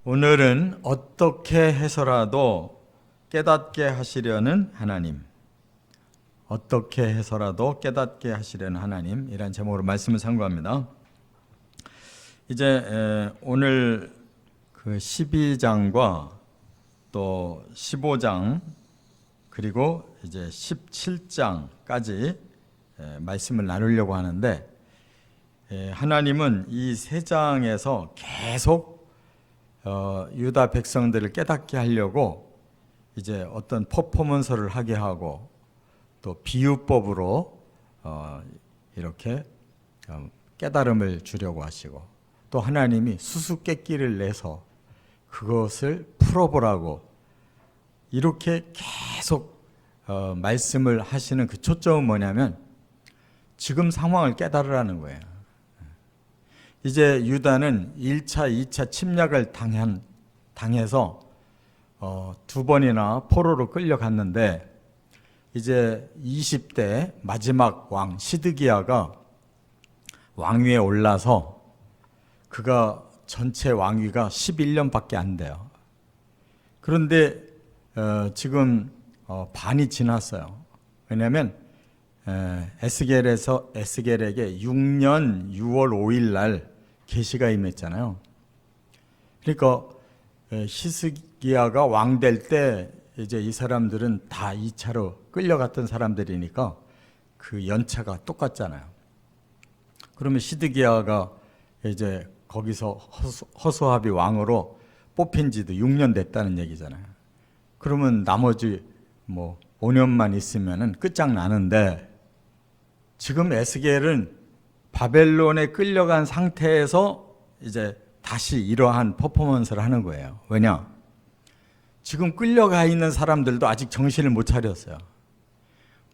오늘은 어떻게 해서라도 깨닫게 하시려는 하나님, 어떻게 해서라도 깨닫게 하시려는 하나님, 이란 제목으로 말씀을 상고합니다. 이제 오늘 그 12장과 또 15장 그리고 이제 17장까지 말씀을 나누려고 하는데, 하나님은 이 세 장에서 계속 유다 백성들을 깨닫게 하려고 이제 어떤 퍼포먼스를 하게 하고 또 비유법으로 이렇게 깨달음을 주려고 하시고, 또 하나님이 수수께끼를 내서 그것을 풀어보라고 이렇게 계속 말씀을 하시는 그 초점은 뭐냐면 지금 상황을 깨달으라는 거예요. 이제 유다는 1차, 2차 침략을 당해서 두 번이나 포로로 끌려갔는데, 이제 20대 마지막 왕 시드기야가 왕위에 올라서 그가 전체 왕위가 11년밖에 안 돼요. 그런데 지금 반이 지났어요. 왜냐하면 에스겔에게 6년 6월 5일 날 계시가 임했잖아요. 그러니까 히스기야가 왕 될 때 이제 이 사람들은 다 2차로 끌려갔던 사람들이니까 그 연차가 똑같잖아요. 그러면 시드기야가 이제 거기서 허수아비 왕으로 뽑힌 지도 6년 됐다는 얘기잖아요. 그러면 나머지 5년만 있으면은 끝장나는데, 지금 에스겔은 바벨론에 끌려간 상태에서 이제 다시 이러한 퍼포먼스를 하는 거예요. 왜냐? 지금 끌려가 있는 사람들도 아직 정신을 못 차렸어요.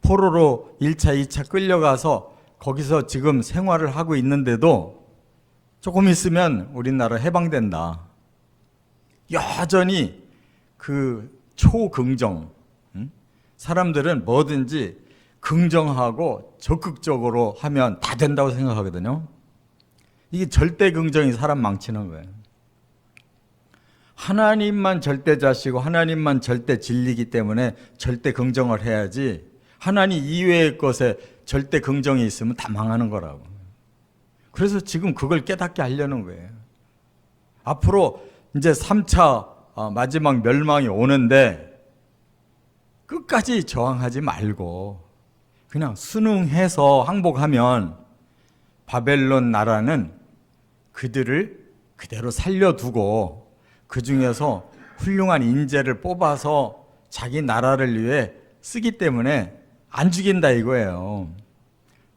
포로로 1차, 2차 끌려가서 거기서 지금 생활을 하고 있는데도 조금 있으면 우리나라 해방된다. 여전히 그 초긍정, 사람들은 뭐든지 긍정하고 적극적으로 하면 다 된다고 생각하거든요. 이게 절대 긍정이 사람 망치는 거예요. 하나님만 절대자시고 하나님만 절대 진리이기 때문에 절대 긍정을 해야지, 하나님 이외의 것에 절대 긍정이 있으면 다 망하는 거라고. 그래서 지금 그걸 깨닫게 하려는 거예요. 앞으로 이제 3차 마지막 멸망이 오는데 끝까지 저항하지 말고 그냥 순응해서 항복하면 바벨론 나라는 그들을 그대로 살려두고 그 중에서 훌륭한 인재를 뽑아서 자기 나라를 위해 쓰기 때문에 안 죽인다 이거예요.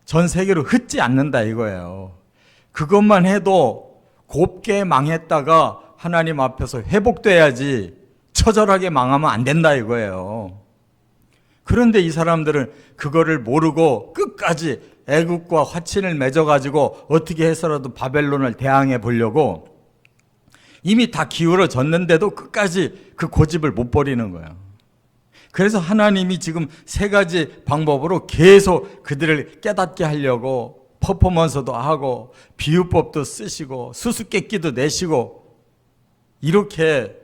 전 세계로 흩지 않는다 이거예요. 그것만 해도 곱게 망했다가 하나님 앞에서 회복돼야지 처절하게 망하면 안 된다 이거예요. 그런데 이 사람들은 그거를 모르고 끝까지 애국과 화친을 맺어가지고 어떻게 해서라도 바벨론을 대항해 보려고 이미 다 기울어졌는데도 끝까지 그 고집을 못 버리는 거예요. 그래서 하나님이 지금 세 가지 방법으로 계속 그들을 깨닫게 하려고 퍼포먼스도 하고 비유법도 쓰시고 수수께끼도 내시고, 이렇게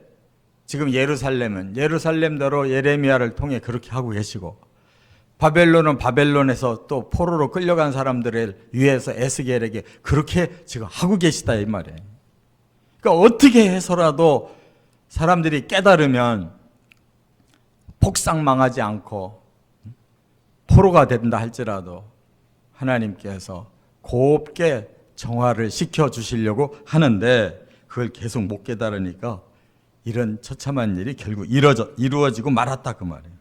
지금 예루살렘대로 예레미야를 통해 그렇게 하고 계시고, 바벨론은 바벨론에서 또 포로로 끌려간 사람들을 위해서 에스겔에게 그렇게 지금 하고 계시다 이 말이에요. 그러니까 어떻게 해서라도 사람들이 깨달으면 폭삭망하지 않고 포로가 된다 할지라도 하나님께서 곱게 정화를 시켜주시려고 하는데, 그걸 계속 못 깨달으니까 이런 처참한 일이 결국 이루어지고 말았다 그 말이에요.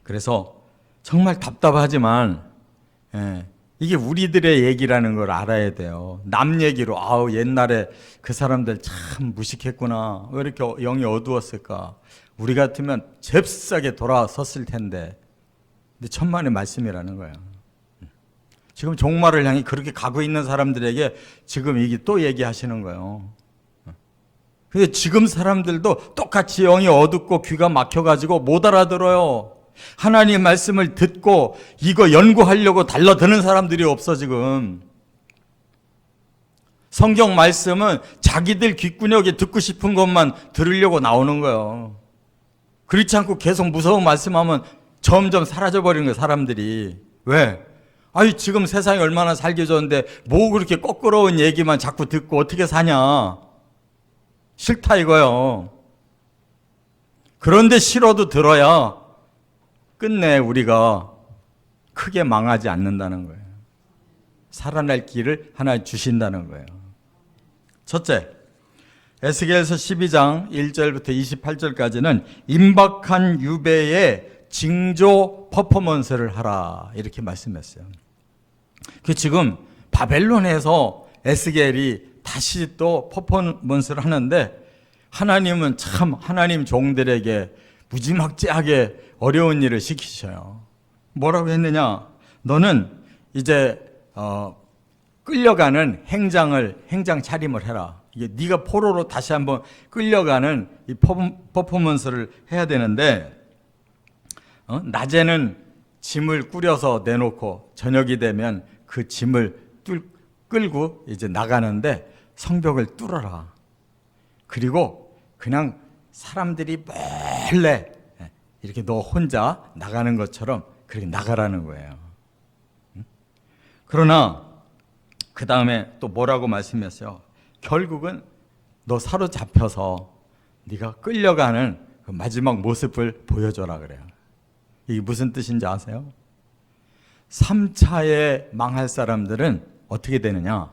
그래서 정말 답답하지만 이게 우리들의 얘기라는 걸 알아야 돼요. 남 얘기로 옛날에 그 사람들 참 무식했구나, 왜 이렇게 영이 어두웠을까, 우리 같으면 잽싸게 돌아섰을 텐데. 근데 천만의 말씀이라는 거예요. 지금 종말을 향해 그렇게 가고 있는 사람들에게 지금 이게 또 얘기하시는 거예요. 근데 지금 사람들도 똑같이 영이 어둡고 귀가 막혀가지고 못 알아들어요. 하나님의 말씀을 듣고 이거 연구하려고 달라드는 사람들이 없어 지금. 성경 말씀은 자기들 귓구녕에 듣고 싶은 것만 들으려고 나오는 거예요. 그렇지 않고 계속 무서운 말씀하면 점점 사라져버리는 거예요, 사람들이. 왜? 아니, 지금 세상이 얼마나 살기 좋은데 뭐 그렇게 거꾸러운 얘기만 자꾸 듣고 어떻게 사냐. 싫다 이거요. 그런데 싫어도 들어야 끝내 우리가 크게 망하지 않는다는 거예요. 살아날 길을 하나 주신다는 거예요. 첫째, 에스겔서 12장 1절부터 28절까지는 임박한 유배의 징조 퍼포먼스를 하라 이렇게 말씀했어요. 그 지금 바벨론에서 에스겔이 다시 또 퍼포먼스를 하는데 하나님은 참 하나님 종들에게 무지막지하게 어려운 일을 시키셔요. 뭐라고 했느냐? 너는 이제 끌려가는 행장 차림을 해라. 이게 네가 포로로 다시 한번 끌려가는 이 퍼포먼스를 해야 되는데 낮에는 짐을 꾸려서 내놓고 저녁이 되면 그 짐을 끌고 이제 나가는데 성벽을 뚫어라. 그리고 그냥 사람들이 몰래 이렇게 너 혼자 나가는 것처럼 그렇게 나가라는 거예요. 그러나 그 다음에 또 뭐라고 말씀했어요? 결국은 너 사로잡혀서 네가 끌려가는 그 마지막 모습을 보여줘라 그래요. 이게 무슨 뜻인지 아세요? 3차에 망할 사람들은 어떻게 되느냐?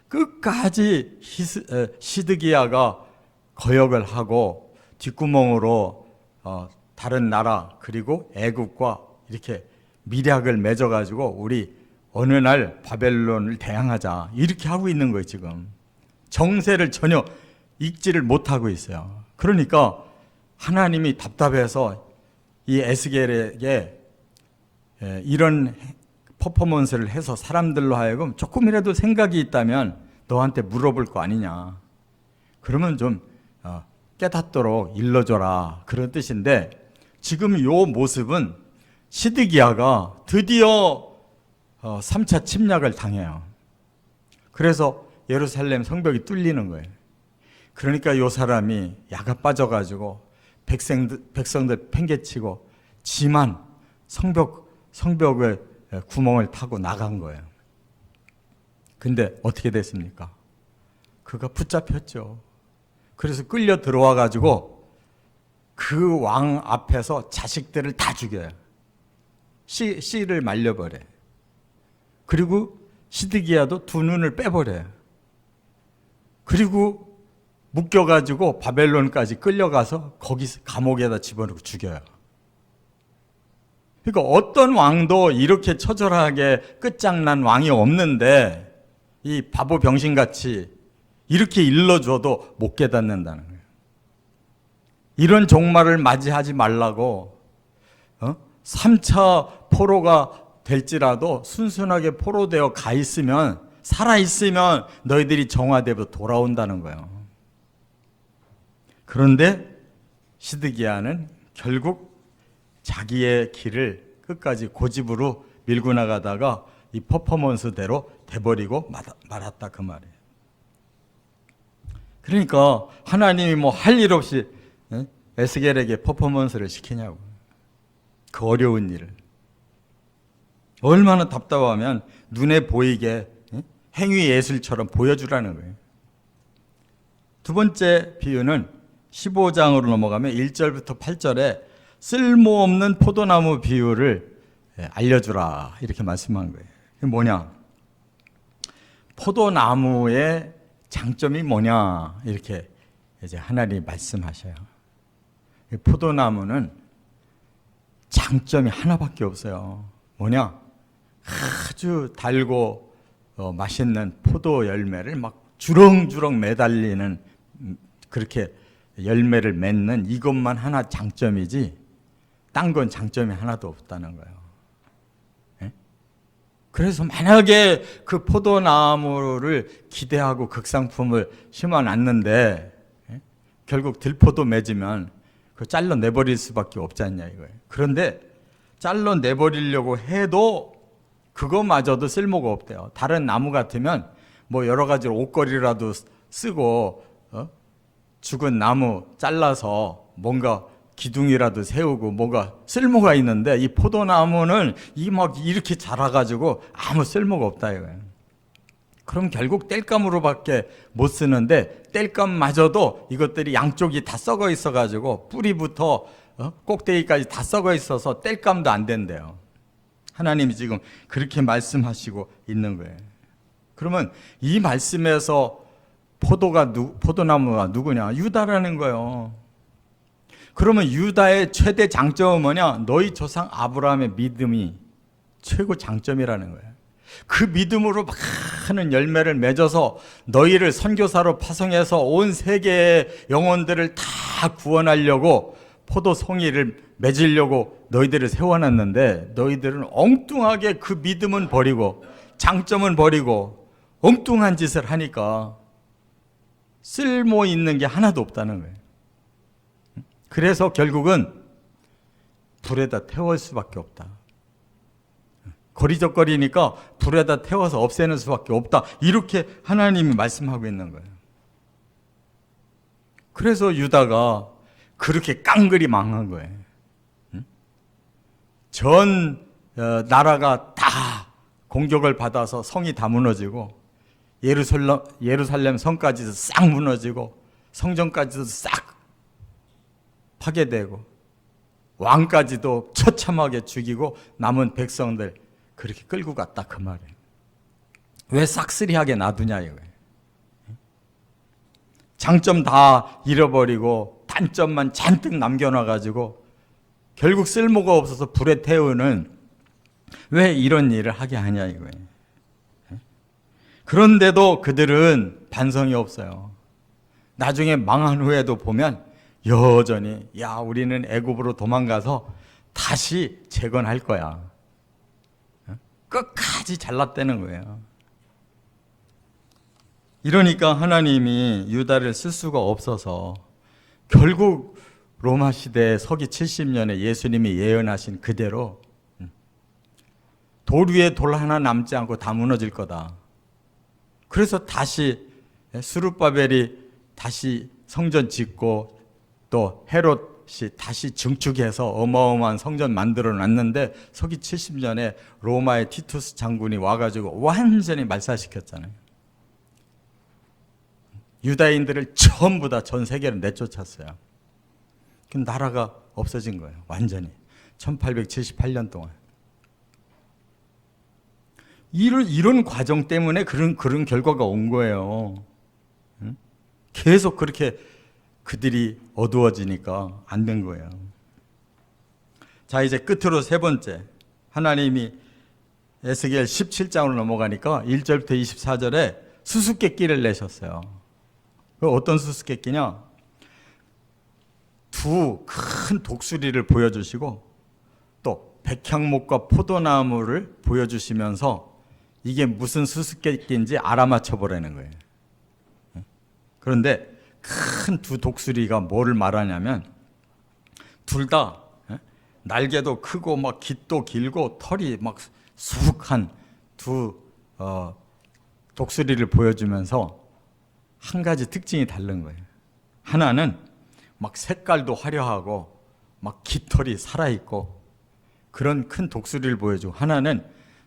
끝까지 시드기야가 거역을 하고 뒷구멍으로 다른 나라 그리고 애국과 이렇게 밀약을 맺어가지고 우리 어느 날 바벨론을 대항하자 이렇게 하고 있는 거예요. 지금 정세를 전혀 읽지를 못하고 있어요. 그러니까 하나님이 답답해서 이 에스겔에게 이런 퍼포먼스를 해서 사람들로 하여금 조금이라도 생각이 있다면 너한테 물어볼 거 아니냐. 그러면 좀 깨닫도록 일러줘라. 그런 뜻인데 지금 이 모습은 시드기야가 드디어 3차 침략을 당해요. 그래서 예루살렘 성벽이 뚫리는 거예요. 그러니까 이 사람이 야가 빠져가지고 백성들 팽개치고 지만 성벽의 구멍을 타고 나간 거예요. 근데 어떻게 됐습니까? 그가 붙잡혔죠. 그래서 끌려 들어와 가지고 그 왕 앞에서 자식들을 다 죽여요. 씨를 말려버려요. 그리고 시드기야도 두 눈을 빼버려요. 그리고 묶여가지고 바벨론까지 끌려가서 거기 감옥에다 집어넣고 죽여요. 그러니까 어떤 왕도 이렇게 처절하게 끝장난 왕이 없는데 이 바보 병신같이 이렇게 일러줘도 못 깨닫는다는 거예요. 이런 종말을 맞이하지 말라고 3차 포로가 될지라도 순순하게 포로되어 가 있으면 살아있으면 너희들이 정화되어 돌아온다는 거예요. 그런데 시드기야는 결국 자기의 길을 끝까지 고집으로 밀고 나가다가 이 퍼포먼스대로 돼버리고 말았다 그 말이에요. 그러니까 하나님이 뭐 할 일 없이 에스겔에게 퍼포먼스를 시키냐고. 그 어려운 일을. 얼마나 답답하면 눈에 보이게 행위 예술처럼 보여주라는 거예요. 두 번째 비유는 15장으로 넘어가면 1절부터 8절에 쓸모없는 포도나무 비유를 알려주라 이렇게 말씀한 거예요. 그게 뭐냐? 포도나무의 장점이 뭐냐 이렇게 이제 하나님이 말씀하셔요. 포도나무는 장점이 하나밖에 없어요. 뭐냐? 아주 달고 맛있는 포도 열매를 막 주렁주렁 매달리는 그렇게 열매를 맺는 이것만 하나 장점이지 딴 건 장점이 하나도 없다는 거예요. 예? 그래서 만약에 그 포도나무를 기대하고 극상품을 심어놨는데 결국 들포도 맺으면 그 잘라내버릴 수밖에 없지 않냐 이거예요. 그런데 잘라내버리려고 해도 그거마저도 쓸모가 없대요. 다른 나무 같으면 뭐 여러 가지 옷걸이라도 쓰고 죽은 나무 잘라서 뭔가 기둥이라도 세우고 뭐가 쓸모가 있는데, 이 포도나무는 이 막 이렇게 자라가지고 아무 쓸모가 없다 이거예요. 그럼 결국 땔감으로밖에 못 쓰는데, 땔감마저도 이것들이 양쪽이 다 썩어 있어가지고 뿌리부터 꼭대기까지 다 썩어 있어서 땔감도 안 된대요. 하나님이 지금 그렇게 말씀하시고 있는 거예요. 그러면 이 말씀에서 포도나무가 누구냐? 유다라는 거예요. 그러면 유다의 최대 장점은 뭐냐? 너희 조상 아브라함의 믿음이 최고 장점이라는 거예요. 그 믿음으로 많은 열매를 맺어서 너희를 선교사로 파송해서 온 세계의 영혼들을 다 구원하려고 포도 송이를 맺으려고 너희들을 세워놨는데, 너희들은 엉뚱하게 그 믿음은 버리고 장점은 버리고 엉뚱한 짓을 하니까 쓸모 있는 게 하나도 없다는 거예요. 그래서 결국은 불에다 태울 수밖에 없다. 거리적거리니까 불에다 태워서 없애는 수밖에 없다. 이렇게 하나님이 말씀하고 있는 거예요. 그래서 유다가 그렇게 깡그리 망한 거예요. 전 나라가 다 공격을 받아서 성이 다 무너지고, 예루살렘 성까지도 싹 무너지고, 성전까지도 싹 파괴되고, 왕까지도 처참하게 죽이고 남은 백성들 그렇게 끌고 갔다, 그 말이에요. 왜 싹쓸이하게 놔두냐 이거예요. 장점 다 잃어버리고 단점만 잔뜩 남겨놔가지고 결국 쓸모가 없어서 불에 태우는, 왜 이런 일을 하게 하냐 이거예요. 그런데도 그들은 반성이 없어요. 나중에 망한 후에도 보면 여전히 우리는 애굽으로 도망가서 다시 재건할 거야. 끝까지 잘났다는 거예요. 이러니까 하나님이 유다를 쓸 수가 없어서 결국 로마 시대 서기 70년에 예수님이 예언하신 그대로 돌 위에 돌 하나 남지 않고 다 무너질 거다. 그래서 다시 스룹바벨이 다시 성전 짓고, 또 헤롯이 다시 증축해서 어마어마한 성전 만들어 놨는데, 서기 70년에 로마의 티투스 장군이 와가지고 완전히 말살시켰잖아요. 유다인들을 전부 다 전 세계로 내쫓았어요. 그럼 나라가 없어진 거예요. 완전히 1878년 동안. 이런 과정 때문에 그런 결과가 온 거예요. 계속 그렇게 그들이 어두워지니까 안 된 거예요. 자, 이제 끝으로 세 번째, 하나님이 에스겔 17장으로 넘어가니까 1절부터 24절에 수수께끼를 내셨어요. 어떤 수수께끼냐? 두 큰 독수리를 보여주시고 또 백향목과 포도나무를 보여주시면서 이게 무슨 수수께끼인지 알아맞혀 보라는 거예요. 그런데 큰 두 독수리가 뭐를 말하냐면, 둘 다 날개도 크고 막 깃도 길고 털이 막 수북한 두 독수리를 보여주면서 한 가지 특징이 다른 거예요. 하나는 막 색깔도 화려하고 막 깃털이 살아있고 그런 큰 독수리를 보여주고, 하나는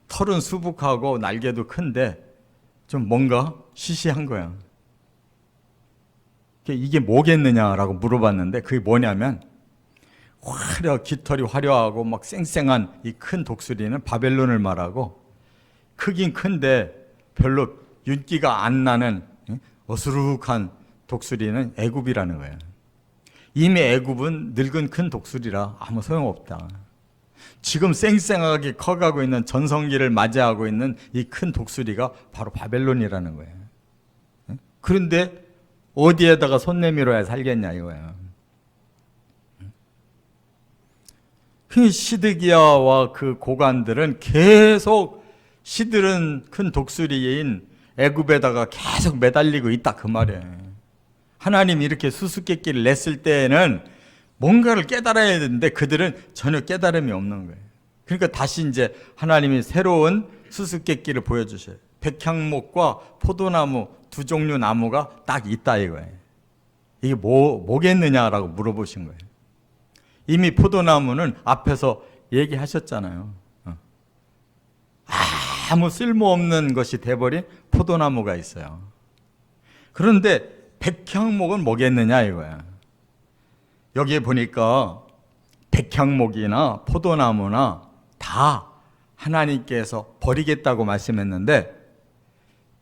털은 수북하고 날개도 큰데 좀 뭔가 시시한 거야. 이게 뭐겠느냐라고 물어봤는데, 그게 뭐냐면 깃털이 화려하고 막 쌩쌩한 이 큰 독수리는 바벨론을 말하고, 크긴 큰데 별로 윤기가 안 나는 어수룩한 독수리는 애굽이라는 거예요. 이미 애굽은 늙은 큰 독수리라 아무 소용없다. 지금 쌩쌩하게 커가고 있는 전성기를 맞이하고 있는 이 큰 독수리가 바로 바벨론이라는 거예요. 그런데 어디에다가 손 내밀어야 살겠냐 이거예요. 시드기야와 그 고관들은 계속 시들은 큰 독수리인 애굽에다가 계속 매달리고 있다, 그 말이에요. 하나님이 이렇게 수수께끼를 냈을 때에는 뭔가를 깨달아야 되는데 그들은 전혀 깨달음이 없는 거예요. 그러니까 다시 이제 하나님이 새로운 수수께끼를 보여주셔요. 백향목과 포도나무 두 종류 나무가 딱 있다 이거예요. 이게 뭐겠느냐라고 물어보신 거예요. 이미 포도나무는 앞에서 얘기하셨잖아요. 아무 쓸모없는 것이 돼버린 포도나무가 있어요. 그런데 백향목은 뭐겠느냐 이거야. 여기에 보니까 백향목이나 포도나무나 다 하나님께서 버리겠다고 말씀했는데,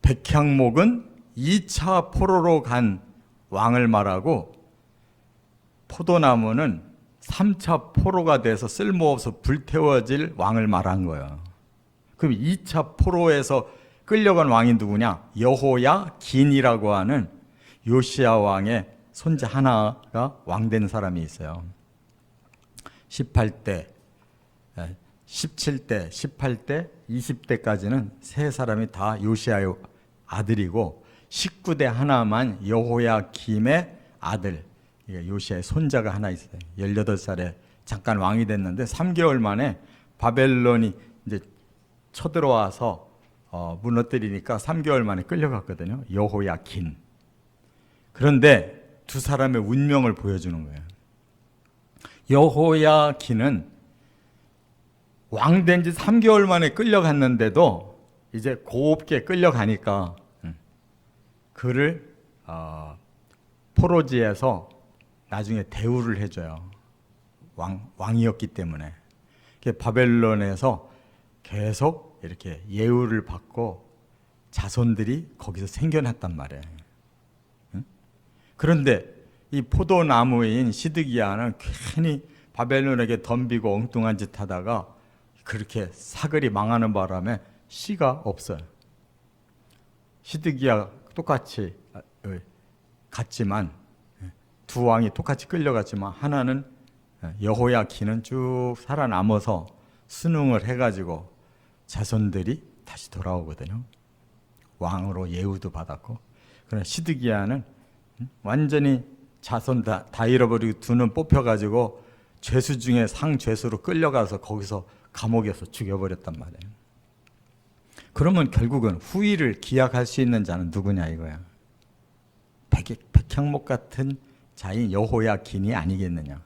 백향목은 2차 포로로 간 왕을 말하고, 포도나무는 3차 포로가 돼서 쓸모없어 불태워질 왕을 말한 거예요. 그럼 2차 포로에서 끌려간 왕이 누구냐? 여호야긴이라고 하는 요시야 왕의 손자 하나가 왕된 사람이 있어요. 18대, 17대, 18대, 20대까지는 세 사람이 다 요시야의 아들이고, 19대 하나만 여호야김의 아들, 요시야의 손자가 하나 있어요. 18살에 잠깐 왕이 됐는데 3개월 만에 바벨론이 이제 쳐들어와서 무너뜨리니까 3개월 만에 끌려갔거든요. 여호야긴. 그런데 두 사람의 운명을 보여주는 거예요. 여호야긴은 왕된 지 3개월 만에 끌려갔는데도 이제 곱게 끌려가니까 그를 포로지에서 나중에 대우를 해줘요. 왕이었기 때문에. 바벨론에서 계속 이렇게 예우를 받고 자손들이 거기서 생겨났단 말이에요. 그런데 이 포도나무인 시드기야는 괜히 바벨론에게 덤비고 엉뚱한 짓 하다가 그렇게 사글이 망하는 바람에 씨가 없어요. 시드기야 똑같이 갔지만, 두 왕이 똑같이 끌려갔지만, 하나는 여호야긴은 쭉 살아남아서 순응을 해가지고 자손들이 다시 돌아오거든요. 왕으로 예우도 받았고. 그러나 시드기야는 완전히 자손 다 잃어버리고 두 눈 뽑혀가지고 죄수 중에 상죄수로 끌려가서 거기서 감옥에서 죽여버렸단 말이에요. 그러면 결국은 후위를 기약할 수 있는 자는 누구냐 이거야. 백향목 같은 자인 여호야긴이 아니겠느냐.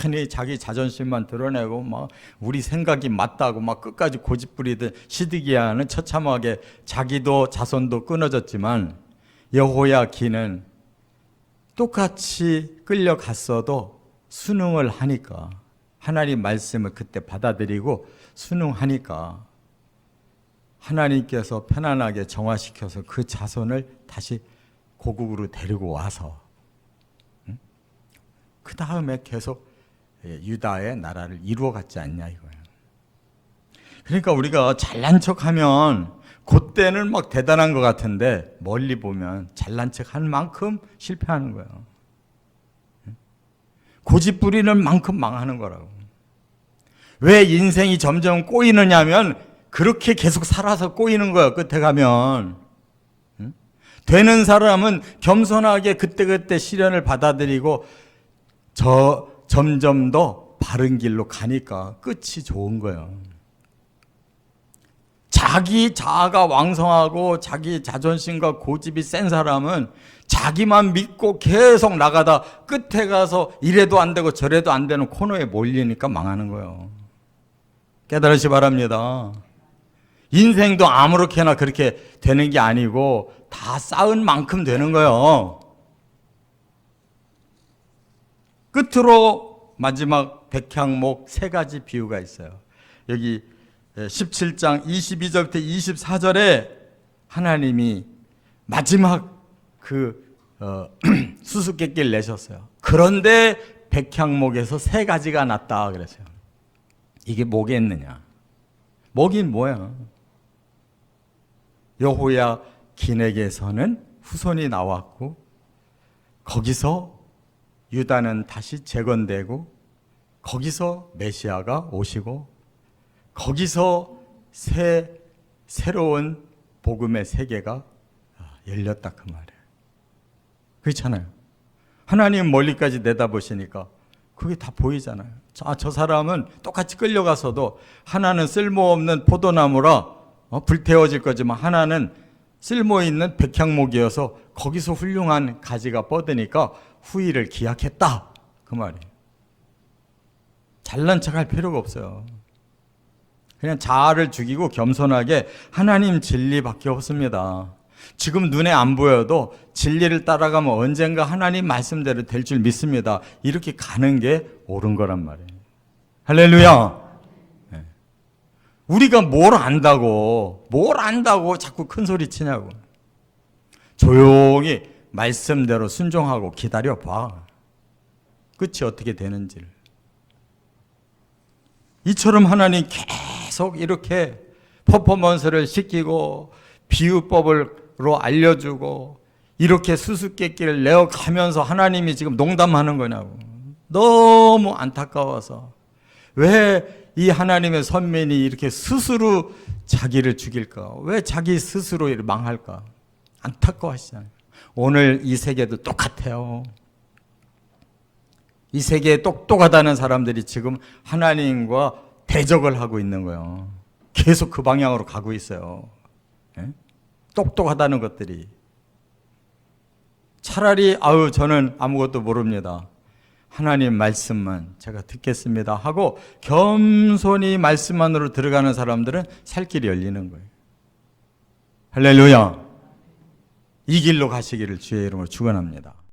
괜히 자기 자존심만 드러내고 막 우리 생각이 맞다고 막 끝까지 고집부리던 시드기야는 처참하게 자기도 자손도 끊어졌지만, 여호야긴은 똑같이 끌려갔어도 순응을 하니까, 하나님 말씀을 그때 받아들이고 순응하니까 하나님께서 편안하게 정화시켜서 그 자손을 다시 고국으로 데리고 와서 그 다음에 계속 유다의 나라를 이루어갔지 않냐 이거예요. 그러니까 우리가 잘난 척하면 그때는 막 대단한 것 같은데, 멀리 보면 잘난 척한 만큼 실패하는 거예요. 고집 부리는 만큼 망하는 거라고. 왜 인생이 점점 꼬이느냐 하면 그렇게 계속 살아서 꼬이는 거예요. 끝에 가면. 되는 사람은 겸손하게 그때그때 시련을 받아들이고 점점 더 바른 길로 가니까 끝이 좋은 거예요. 자기 자아가 왕성하고 자기 자존심과 고집이 센 사람은 자기만 믿고 계속 나가다 끝에 가서 이래도 안 되고 저래도 안 되는 코너에 몰리니까 망하는 거예요. 깨달으시 바랍니다. 인생도 아무렇게나 그렇게 되는 게 아니고 다 쌓은 만큼 되는 거예요. 끝으로 마지막 백향목 세 가지 비유가 있어요. 여기 17장 22절부터 24절에 하나님이 마지막 수수께끼를 내셨어요. 그런데 백향목에서 세 가지가 났다 그랬어요. 이게 뭐겠느냐? 뭐긴 뭐야? 여호야긴에게서는 후손이 나왔고, 거기서 유다는 다시 재건되고, 거기서 메시아가 오시고, 거기서 새로운 복음의 세계가 열렸다 그 말이에요. 그렇잖아요. 하나님 멀리까지 내다보시니까 그게 다 보이잖아요. 저 사람은 똑같이 끌려가서도 하나는 쓸모없는 포도나무라 불태워질 거지만 하나는 쓸모있는 백향목이어서 거기서 훌륭한 가지가 뻗으니까 후일을 기약했다. 그 말이에요. 잘난 척할 필요가 없어요. 그냥 자아를 죽이고 겸손하게 하나님 진리밖에 없습니다. 지금 눈에 안 보여도 진리를 따라가면 언젠가 하나님 말씀대로 될 줄 믿습니다. 이렇게 가는 게 옳은 거란 말이에요. 할렐루야. 네. 우리가 뭘 안다고 자꾸 큰 소리 치냐고. 조용히 말씀대로 순종하고 기다려봐. 끝이 어떻게 되는지를. 이처럼 하나님 계속 이렇게 퍼포먼스를 시키고 비유법으로 알려주고 이렇게 수수께끼를 내어가면서 하나님이 지금 농담하는 거냐고. 너무 안타까워서 왜 이 하나님의 선민이 이렇게 스스로 자기를 죽일까? 왜 자기 스스로 망할까? 안타까워하시잖아요. 오늘 이 세계도 똑같아요. 이 세계에 똑똑하다는 사람들이 지금 하나님과 대적을 하고 있는 거예요. 계속 그 방향으로 가고 있어요. 예? 똑똑하다는 것들이. 차라리 저는 아무것도 모릅니다. 하나님 말씀만 제가 듣겠습니다 하고 겸손히 말씀만으로 들어가는 사람들은 살 길이 열리는 거예요. 할렐루야. 이 길로 가시기를 주의 이름으로 축원합니다.